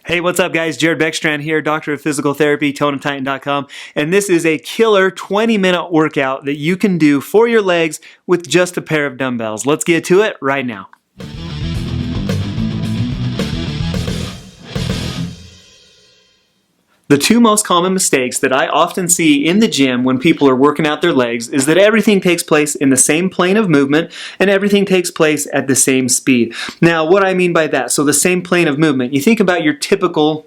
Hey, what's up guys? Jared Beckstrand here, Doctor of Physical Therapy, ToneandTitan.com, and this is a killer 20-minute workout that you can do for your legs with just a pair of dumbbells. Let's get to it right now. The two most common mistakes that I often see in the gym when people are working out their legs is that everything takes place in the same plane of movement and everything takes place at the same speed. Now, what I mean by that, so the same plane of movement, you think about your typical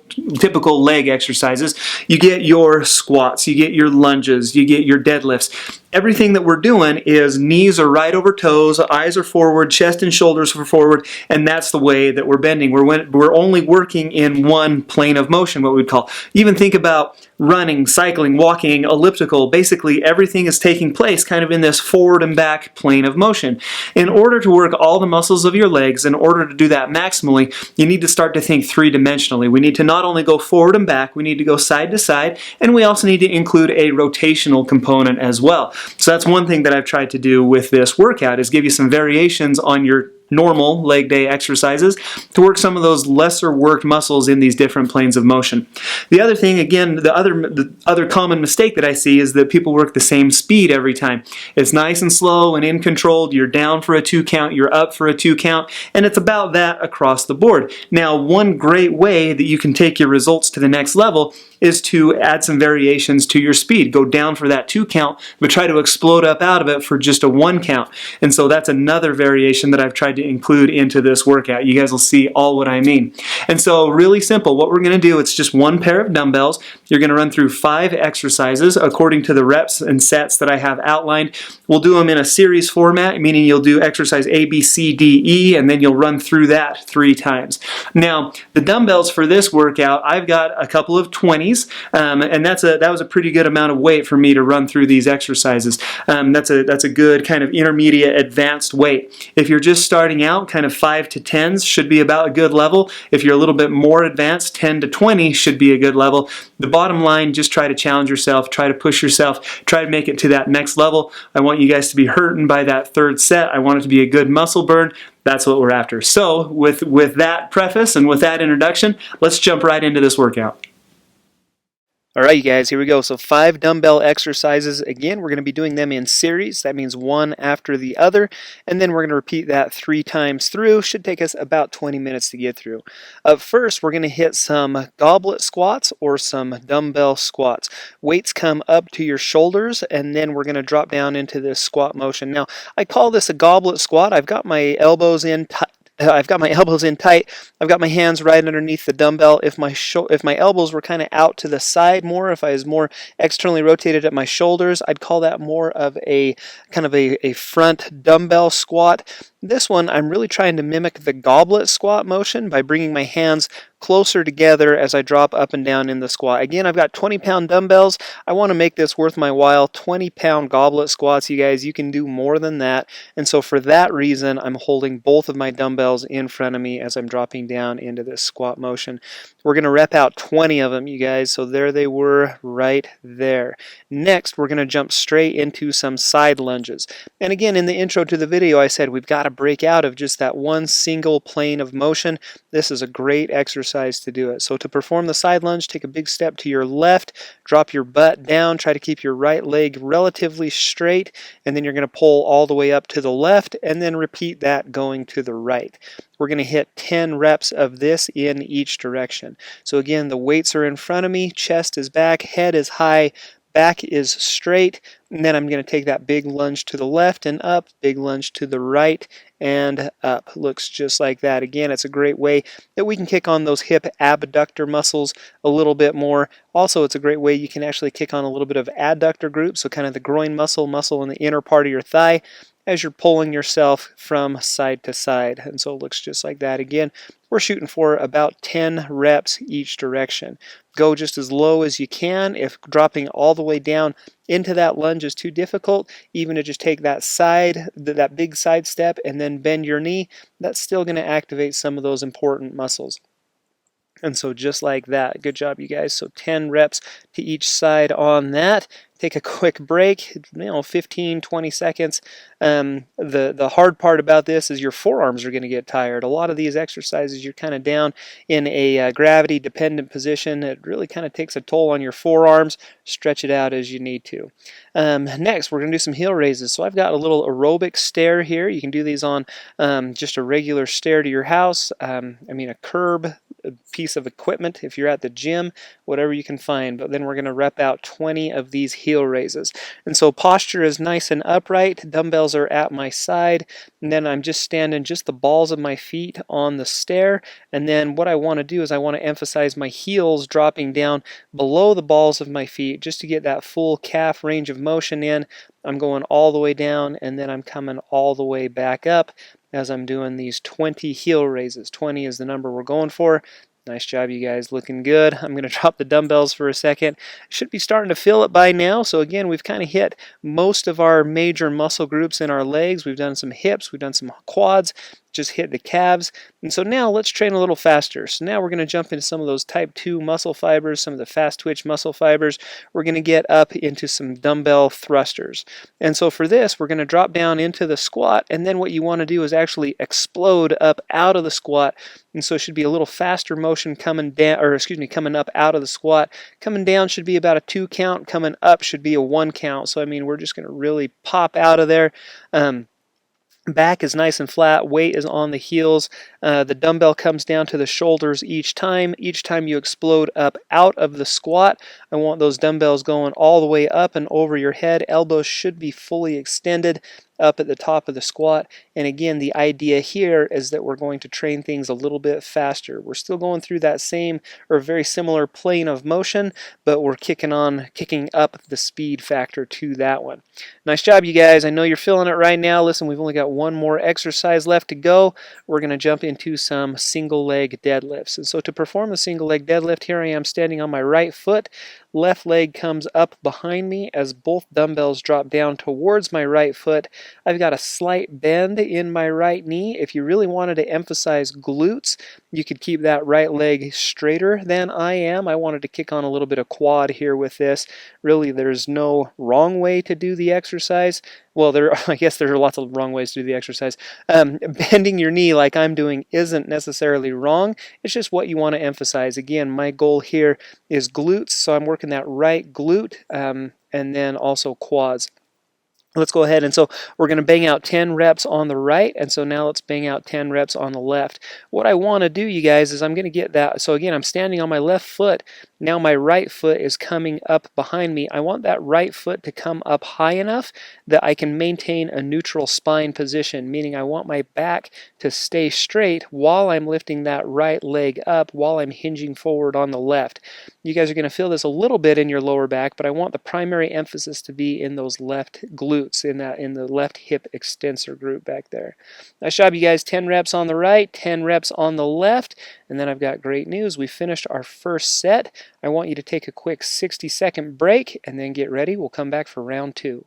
leg exercises. You get your squats, you get your lunges, you get your deadlifts. Everything that we're doing is knees are right over toes, eyes are forward, chest and shoulders are forward, and that's the way that we're bending. We're only working in one plane of motion, what we'd call. Even think about running, cycling, walking, elliptical. Basically, everything is taking place kind of in this forward and back plane of motion. In order to work all the muscles of your legs, in order to do that maximally, you need to start to think three-dimensionally. We need to not only go forward and back, we need to go side to side, and we also need to include a rotational component as well. So that's one thing that I've tried to do with this workout is give you some variations on your normal leg day exercises to work some of those lesser worked muscles in these different planes of motion. The other thing, again, the other common mistake that I see is that people work the same speed every time. It's nice and slow and in controlled. You're down for a 2 count, you're up for a 2 count, and it's about that across the board. Now, one great way that you can take your results to the next level is to add some variations to your speed. Go down for that 2 count, but try to explode up out of it for just a 1 count. And so that's another variation that I've tried to include into this workout. You guys will see all what I mean. And so really simple. What we're going to do, it's just one pair of dumbbells. You're going to run through 5 exercises according to the reps and sets that I have outlined. We'll do them in a series format, meaning you'll do exercise A, B, C, D, E, and then you'll run through that 3 times. Now, the dumbbells for this workout, I've got a couple of 20s, and that was a pretty good amount of weight for me to run through these exercises. That's a good kind of intermediate advanced weight. If you're just starting out, kind of 5 to 10s should be about a good level. If you're a little bit more advanced, 10 to 20 should be a good level. The bottom line, just try to challenge yourself, try to push yourself, try to make it to that next level. I want you guys to be hurting by that 3rd set. I want it to be a good muscle burn. That's what we're after. So with that preface and with that introduction, let's jump right into this workout. Alright you guys, here we go. So 5 dumbbell exercises. Again, we're going to be doing them in series. That means one after the other. And then we're going to repeat that 3 times through. Should take us about 20 minutes to get through. Up first, we're going to hit some goblet squats or some dumbbell squats. Weights come up to your shoulders and then we're going to drop down into this squat motion. Now, I call this a goblet squat. I've got my elbows in tight. I've got my hands right underneath the dumbbell. If my elbows were kind of out to the side more, if I was more externally rotated at my shoulders, I'd call that more of a kind of a front dumbbell squat. This one, I'm really trying to mimic the goblet squat motion by bringing my hands closer together as I drop up and down in the squat. Again, I've got 20-pound dumbbells. I want to make this worth my while. 20-pound goblet squats, you guys, you can do more than that. And so for that reason, I'm holding both of my dumbbells in front of me as I'm dropping down into this squat motion. We're going to rep out 20 of them, you guys. So there they were right there. Next, we're going to jump straight into some side lunges. And again, in the intro to the video, I said we've got to break out of just that one single plane of motion. This is a great exercise to do it. So to perform the side lunge, take a big step to your left, drop your butt down, try to keep your right leg relatively straight, and then you're going to pull all the way up to the left, and then repeat that going to the right. We're going to hit 10 reps of this in each direction. So again, the weights are in front of me, chest is back, head is high, back is straight, and then I'm going to take that big lunge to the left and up, big lunge to the right and up. Looks just like that. Again, it's a great way that we can kick on those hip abductor muscles a little bit more. Also, it's a great way you can actually kick on a little bit of adductor group, so kind of the groin muscle in the inner part of your thigh as you're pulling yourself from side to side. And so it looks just like that. Again, we're shooting for about 10 reps each direction. Go just as low as you can. If dropping all the way down into that lunge is too difficult, even to just take that big side step and then bend your knee, that's still going to activate some of those important muscles. And so just like that. Good job, you guys. So 10 reps to each side on that. Take a quick break, 15, 20 seconds. The hard part about this is your forearms are going to get tired. A lot of these exercises, you're kind of down in a gravity-dependent position. It really kind of takes a toll on your forearms. Stretch it out as you need to. Next, we're going to do some heel raises. So I've got a little aerobic stair here. You can do these on just a regular stair to your house. A curb, a piece of equipment if you're at the gym, whatever you can find. But then we're going to rep out 20 of these heel raises. And so posture is nice and upright. Dumbbells are at my side. And then I'm just standing just the balls of my feet on the stair. And then what I want to do is I want to emphasize my heels dropping down below the balls of my feet just to get that full calf range of motion in. I'm going all the way down and then I'm coming all the way back up as I'm doing these 20 heel raises. 20 is the number we're going for. Nice job, you guys. Looking good. I'm going to drop the dumbbells for a second. Should be starting to feel it by now. So again, we've kind of hit most of our major muscle groups in our legs. We've done some hips. We've done some quads. Just hit the calves. And so now let's train a little faster. So now we're going to jump into some of those type 2 muscle fibers, some of the fast twitch muscle fibers. We're going to get up into some dumbbell thrusters. And so for this, we're going to drop down into the squat. And then what you want to do is actually explode up out of the squat. And so it should be a little faster motion coming down, coming up out of the squat. Coming down should be about a 2 count. Coming up should be a 1 count. So we're just going to really pop out of there. Back is nice and flat, weight is on the heels, the dumbbell comes down to the shoulders each time. Each time you explode up out of the squat, I want those dumbbells going all the way up and over your head. Elbows should be fully extended up at the top of the squat. And again, the idea here is that we're going to train things a little bit faster. We're still going through that same or very similar plane of motion, but we're kicking up the speed factor to that one. Nice job, you guys. I know you're feeling it right now. Listen, we've only got one more exercise left to go. We're going to jump into some single leg deadlifts. And so to perform the single leg deadlift, here I am standing on my right foot. Left leg comes up behind me as both dumbbells drop down towards my right foot. I've got a slight bend in my right knee. If you really wanted to emphasize glutes, you could keep that right leg straighter than I am. I wanted to kick on a little bit of quad here with this. Really, there's no wrong way to do the exercise. Well, I guess there are lots of wrong ways to do the exercise. Bending your knee like I'm doing isn't necessarily wrong. It's just what you want to emphasize. Again, my goal here is glutes, so I'm working that right glute and then also quads. Let's go ahead, and so we're going to bang out 10 reps on the right, and so now let's bang out 10 reps on the left. What I want to do, you guys, is I'm going to get that. So again, I'm standing on my left foot. Now my right foot is coming up behind me. I want that right foot to come up high enough that I can maintain a neutral spine position, meaning I want my back to stay straight while I'm lifting that right leg up, while I'm hinging forward on the left. You guys are going to feel this a little bit in your lower back, but I want the primary emphasis to be in those left glutes, in the left hip extensor group back there. Nice job, you guys. 10 reps on the right, 10 reps on the left, and then I've got great news. We finished our first set. I want you to take a quick 60-second break and then get ready. We'll come back for round 2.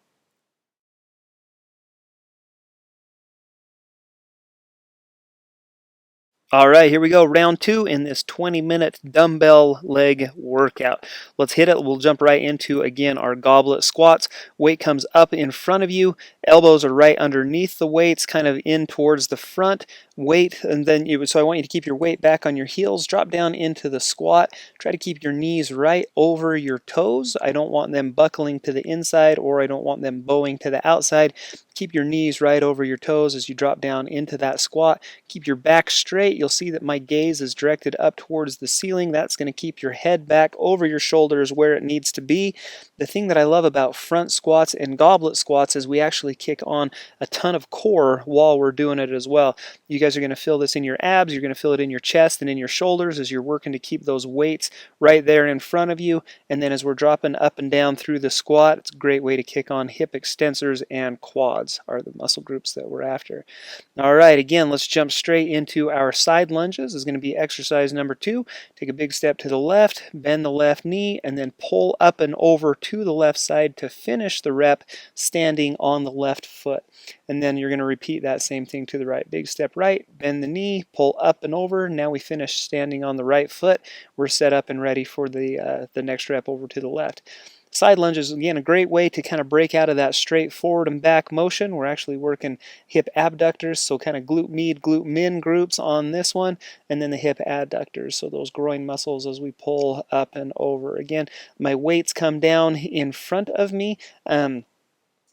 All right, here we go. Round 2 in this 20-minute dumbbell leg workout. Let's hit it. We'll jump right into, again, our goblet squats. Weight comes up in front of you. Elbows are right underneath the weights, kind of in towards the front. Weight, and then so I want you to keep your weight back on your heels. Drop down into the squat. Try to keep your knees right over your toes. I don't want them buckling to the inside, or I don't want them bowing to the outside. Keep your knees right over your toes as you drop down into that squat. Keep your back straight. You'll see that my gaze is directed up towards the ceiling. That's going to keep your head back over your shoulders where it needs to be. The thing that I love about front squats and goblet squats is we actually kick on a ton of core while we're doing it as well. You guys are going to feel this in your abs. You're going to feel it in your chest and in your shoulders as you're working to keep those weights right there in front of you. And then as we're dropping up and down through the squat, it's a great way to kick on hip extensors and quads. quads are the muscle groups that we're after. All right, again, let's jump straight into our side lunges. This is going to be exercise number 2. Take a big step to the left, bend the left knee, and then pull up and over to the left side to finish the rep standing on the left foot. And then you're going to repeat that same thing to the right. Big step right, bend the knee, pull up and over. Now we finish standing on the right foot. We're set up and ready for the next rep over to the left. Side lunges, again, a great way to kind of break out of that straight forward and back motion. We're actually working hip abductors, so kind of glute med, glute min groups on this one, and then the hip adductors, so those groin muscles as we pull up and over. Again, my weights come down in front of me.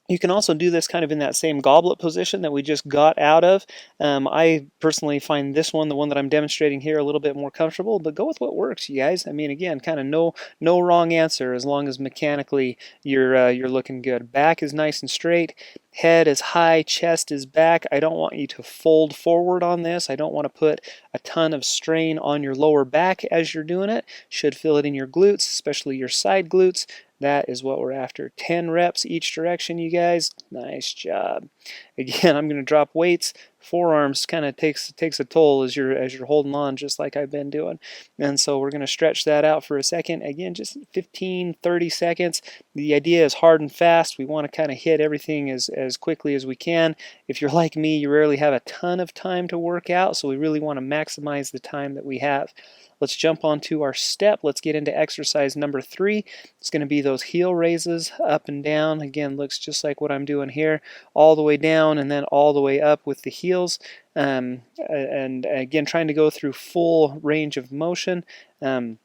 You can also do this kind of in that same goblet position that we just got out of. I personally find this one, the one that I'm demonstrating here, a little bit more comfortable, but go with what works, you guys. I mean, again, kind of no wrong answer as long as mechanically you're looking good. Back is nice and straight. Head is high, chest is back. I don't want you to fold forward on this. I don't want to put a ton of strain on your lower back as you're doing it. Should feel it in your glutes, especially your side glutes. That is what we're after. 10 reps each direction, you guys. Nice job. Again, I'm going to drop weights. Forearms kind of takes a toll as you're holding on, just like I've been doing. And so we're going to stretch that out for a second. Again, just 15, 30 seconds. The idea is hard and fast. We want to kind of hit everything as quickly as we can. If you're like me, you rarely have a ton of time to work out, so we really want to maximize the time that we have. Let's jump onto our step. Let's get into exercise number 3. It's going to be those heel raises up and down. Again, looks just like what I'm doing here. All the way down and then all the way up with the heels. And again, trying to go through full range of motion. The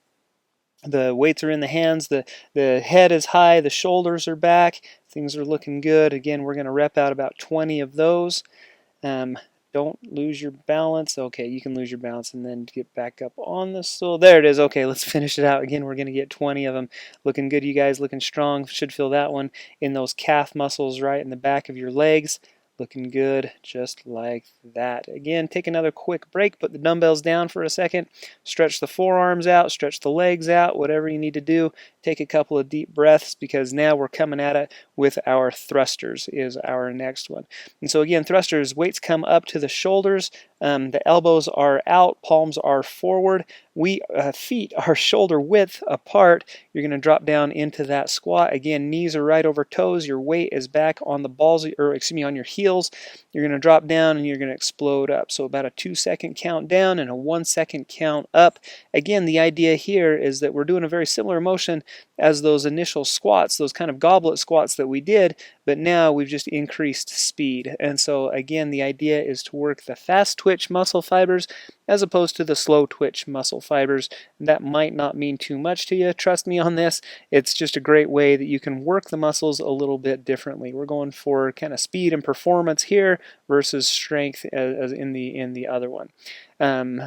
weights are in the hands. The head is high. The shoulders are back. Things are looking good. Again, we're going to rep out about 20 of those. Don't lose your balance. Okay, you can lose your balance and then get back up on the stool. There it is. Okay, let's finish it out. Again, we're going to get 20 of them. Looking good, you guys. Looking strong. Should feel that one in those calf muscles right in the back of your legs. Looking good, just like that. Again, take another quick break. Put the dumbbells down for a second. Stretch the forearms out. Stretch the legs out. Whatever you need to do. Take a couple of deep breaths because now we're coming at it with our thrusters is our next one. And so again, thrusters, weights come up to the shoulders. The elbows are out. Palms are forward. Feet are shoulder width apart. You're going to drop down into that squat. Again, knees are right over toes. Your weight is back on the balls, or excuse me, on your heels. You're going to drop down and you're going to explode up. So about a 2-second count down and a 1-second count up. Again, the idea here is that we're doing a very similar motion as those initial squats, those kind of goblet squats that we did, but now we've just increased speed. And so again, the idea is to work the fast twitch muscle fibers as opposed to the slow twitch muscle fibers. That might not mean too much to you. Trust me on this. It's just a great way that you can work the muscles a little bit differently. We're going for kind of speed and performance here versus strength as in the other one.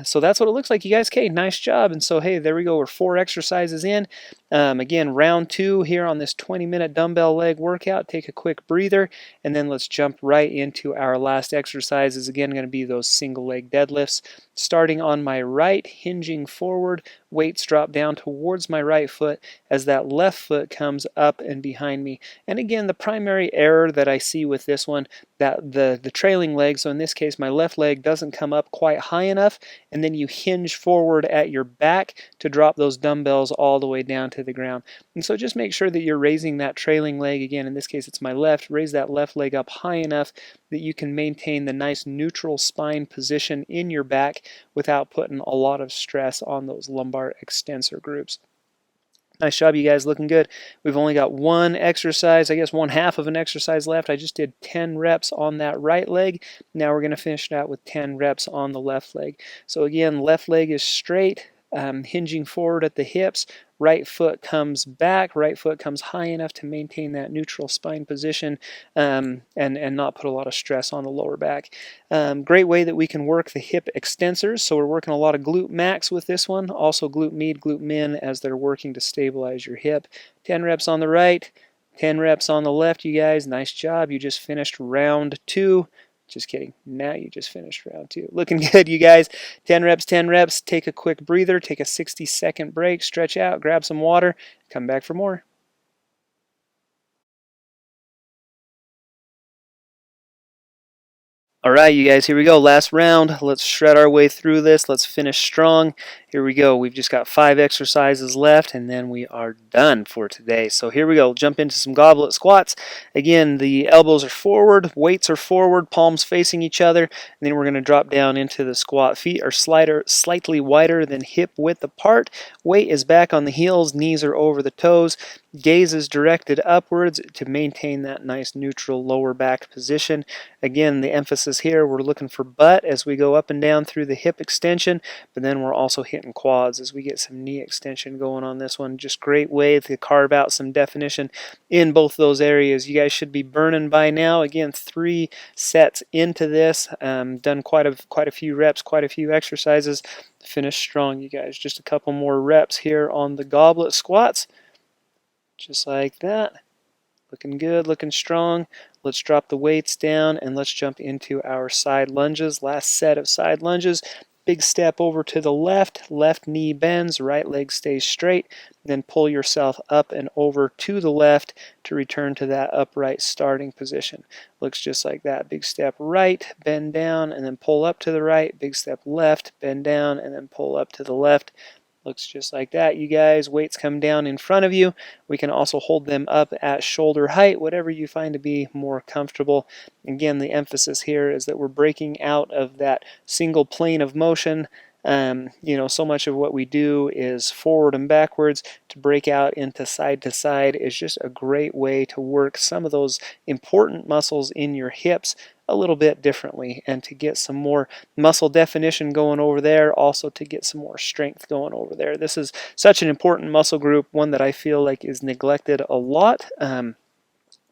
So that's what it looks like, you guys. Okay, nice job. And so, hey, there we go. We're 4 exercises in. Again, round 2 here on this 20-minute dumbbell leg workout. Take a quick breather, and then let's jump right into our last exercise. Is again going to be those single leg deadlifts. Starting on my right, hinging forward, weights drop down towards my right foot as that left foot comes up and behind me. And again, the primary error that I see with this one, that the trailing leg, so in this case my left leg doesn't come up quite high enough, and then you hinge forward at your back to drop those dumbbells all the way down to the ground. And so just make sure that you're raising that trailing leg, again in this case it's my left, raise that left leg up high enough that you can maintain the nice neutral spine position in your back without putting a lot of stress on those lumbar extensor groups. Nice job, you guys. Looking good. We've only got one exercise, I guess 1/2 of an exercise left. I just did 10 reps on that right leg. Now we're going to finish it out with 10 reps on the left leg. So again, left leg is straight, hinging forward at the hips. Right foot comes back. Right foot comes high enough to maintain that neutral spine position and not put a lot of stress on the lower back. Great way that we can work the hip extensors. So we're working a lot of glute max with this one. Also glute med, glute min as they're working to stabilize your hip. 10 reps on the right, 10 reps on the left, you guys. Nice job. You just finished round 2. Just kidding. Now you just finished round 2. Looking good, you guys. 10 reps, 10 reps. Take a quick breather. Take a 60-second break. Stretch out. Grab some water. Come back for more. All right, you guys, here we go. Last round. Let's shred our way through this. Let's finish strong. Here we go. We've just got 5 exercises left, and then we are done for today. So here we go. Jump into some goblet squats. Again, the elbows are forward, weights are forward, palms facing each other, and then we're going to drop down into the squat. Feet are slightly wider than hip width apart. Weight is back on the heels, knees are over the toes. Gaze is directed upwards to maintain that nice neutral lower back position. Again, the emphasis here, we're looking for butt as we go up and down through the hip extension, but then we're also hitting quads as we get some knee extension going on this one. Just great way to carve out some definition in both those areas. You guys should be burning by now. Again, 3 sets into this. Done quite a few reps, quite a few exercises. Finish strong, you guys. Just a couple more reps here on the goblet squats. Just like that. Looking good, looking strong. Let's drop the weights down and let's jump into our side lunges. Last set of side lunges. Big step over to the left. Left knee bends, right leg stays straight. Then pull yourself up and over to the left to return to that upright starting position. Looks just like that. Big step right, bend down, and then pull up to the right. Big step left, bend down, and then pull up to the left. Looks just like that, you guys. Weights come down in front of you. We can also hold them up at shoulder height, whatever you find to be more comfortable. Again, the emphasis here is that we're breaking out of that single plane of motion. So much of what we do is forward and backwards. To break out into side to side is just a great way to work some of those important muscles in your hips a little bit differently, and to get some more muscle definition going over there, also to get some more strength going over there. This is such an important muscle group, one that I feel like is neglected a lot.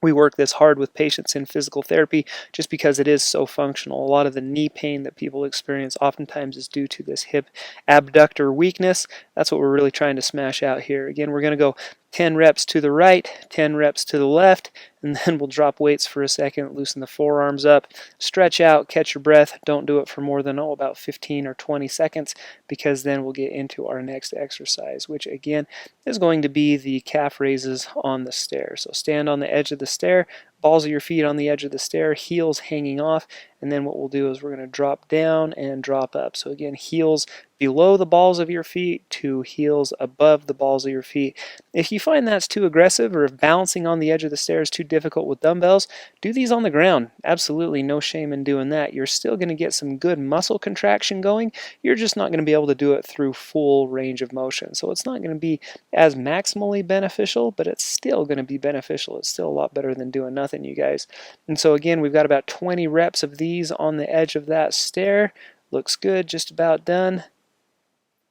We work this hard with patients in physical therapy just because it is so functional. A lot of the knee pain that people experience oftentimes is due to this hip abductor weakness. That's what we're really trying to smash out here. Again, we're going to go 10 reps to the right, 10 reps to the left, and then we'll drop weights for a second, loosen the forearms up, stretch out, catch your breath. Don't do it for more than, about 15 or 20 seconds, because then we'll get into our next exercise, which again is going to be the calf raises on the stair. So stand on the edge of the stair, balls of your feet on the edge of the stair, heels hanging off, and then what we'll do is we're going to drop down and drop up. So again, heels below the balls of your feet to heels above the balls of your feet. If you find that's too aggressive, or if balancing on the edge of the stair is too difficult with dumbbells, do these on the ground. Absolutely no shame in doing that. You're still going to get some good muscle contraction going. You're just not going to be able to do it through full range of motion. So it's not going to be as maximally beneficial, but it's still going to be beneficial. It's still a lot better than doing nothing, you guys. And so again, we've got about 20 reps of these on the edge of that stair. Looks good, just about done.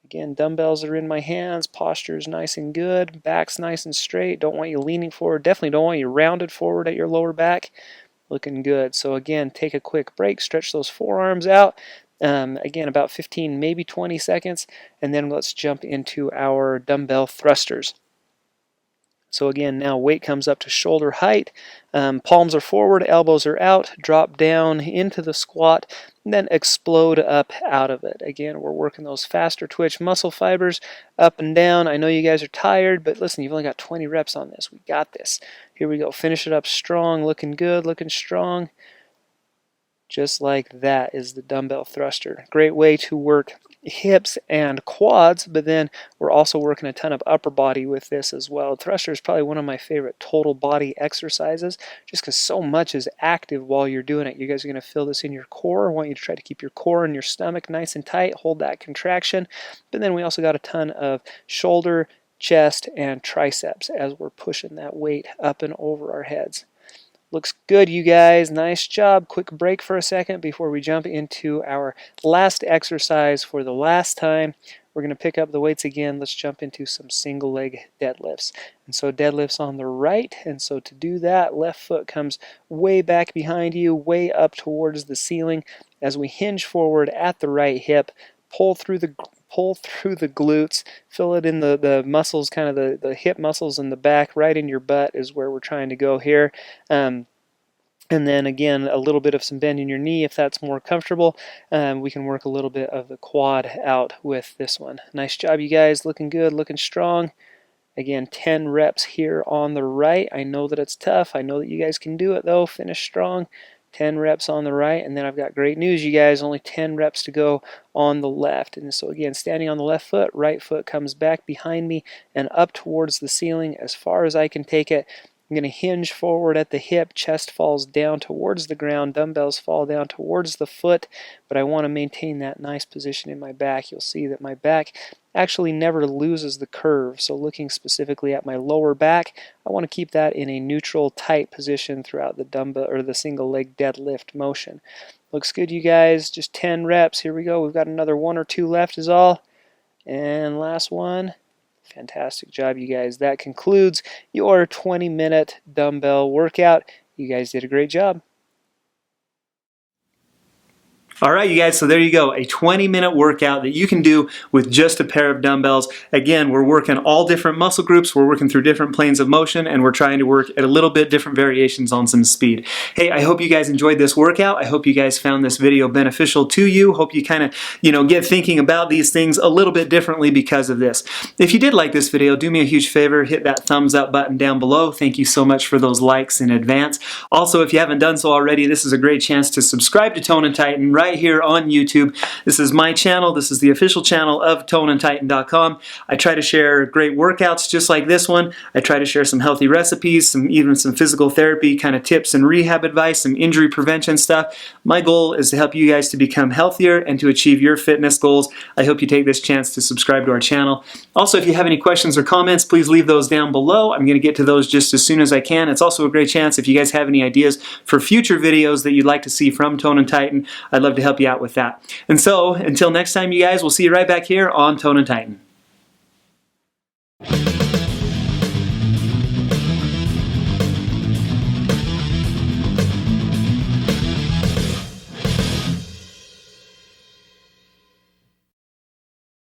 Again, dumbbells are in my hands, posture is nice and good, back's nice and straight. Don't want you leaning forward, definitely don't want you rounded forward at your lower back. Looking good. So again, take a quick break, stretch those forearms out. Again, about 15, maybe 20 seconds, and then let's jump into our dumbbell thrusters. So again, now weight comes up to shoulder height, palms are forward, elbows are out, drop down into the squat, and then explode up out of it. Again, we're working those faster twitch muscle fibers up and down. I know you guys are tired, but listen, you've only got 20 reps on this. We got this. Here we go. Finish it up strong, looking good, looking strong. Just like that is the dumbbell thruster. Great way to work hips and quads, but then we're also working a ton of upper body with this as well. Thruster is probably one of my favorite total body exercises, just because so much is active while you're doing it. You guys are going to feel this in your core. I want you to try to keep your core and your stomach nice and tight, hold that contraction. But then we also got a ton of shoulder, chest, and triceps as we're pushing that weight up and over our heads. Looks good, you guys. Nice job. Quick break for a second before we jump into our last exercise for the last time. We're going to pick up the weights again. Let's jump into some single leg deadlifts. And so deadlifts on the right. And so to do that, left foot comes way back behind you, way up towards the ceiling. As we hinge forward at the right hip, pull through the glutes, fill it in the muscles, kind of the hip muscles in the back, right in your butt is where we're trying to go here. And then again, a little bit of some bend in your knee if that's more comfortable. We can work a little bit of the quad out with this one. Nice job, you guys. Looking good, looking strong. Again, 10 reps here on the right. I know that it's tough. I know that you guys can do it though. Finish strong. 10 reps on the right, and then I've got great news, you guys, only 10 reps to go on the left. And so again, standing on the left foot, right foot comes back behind me and up towards the ceiling as far as I can take it. I'm going to hinge forward at the hip, chest falls down towards the ground, dumbbells fall down towards the foot, but I want to maintain that nice position in my back. You'll see that my back actually never loses the curve. So looking specifically at my lower back, I want to keep that in a neutral, tight position throughout the dumbbell or the single leg deadlift motion. Looks good, you guys. Just 10 reps. Here we go. We've got another 1 or 2 left is all. And last one. Fantastic job, you guys. That concludes your 20-minute dumbbell workout. You guys did a great job. All right, you guys, so there you go, a 20-minute workout that you can do with just a pair of dumbbells. Again, we're working all different muscle groups, we're working through different planes of motion, and we're trying to work at a little bit different variations on some speed. Hey, I hope you guys enjoyed this workout. I hope you guys found this video beneficial to you. Hope you kind of, get thinking about these things a little bit differently because of this. If you did like this video, do me a huge favor, hit that thumbs up button down below. Thank you so much for those likes in advance. Also, if you haven't done so already, this is a great chance to subscribe to Tone and Tighten right here on YouTube. This is my channel. This is the official channel of toneandtighten.com. I try to share great workouts just like this one. I try to share some healthy recipes, even some physical therapy kind of tips and rehab advice, some injury prevention stuff. My goal is to help you guys to become healthier and to achieve your fitness goals. I hope you take this chance to subscribe to our channel. Also, if you have any questions or comments, please leave those down below. I'm going to get to those just as soon as I can. It's also a great chance if you guys have any ideas for future videos that you'd like to see from Tone and Tighten. I'd love to help you out with that. And so, until next time, you guys, we'll see you right back here on Tone and Tighten.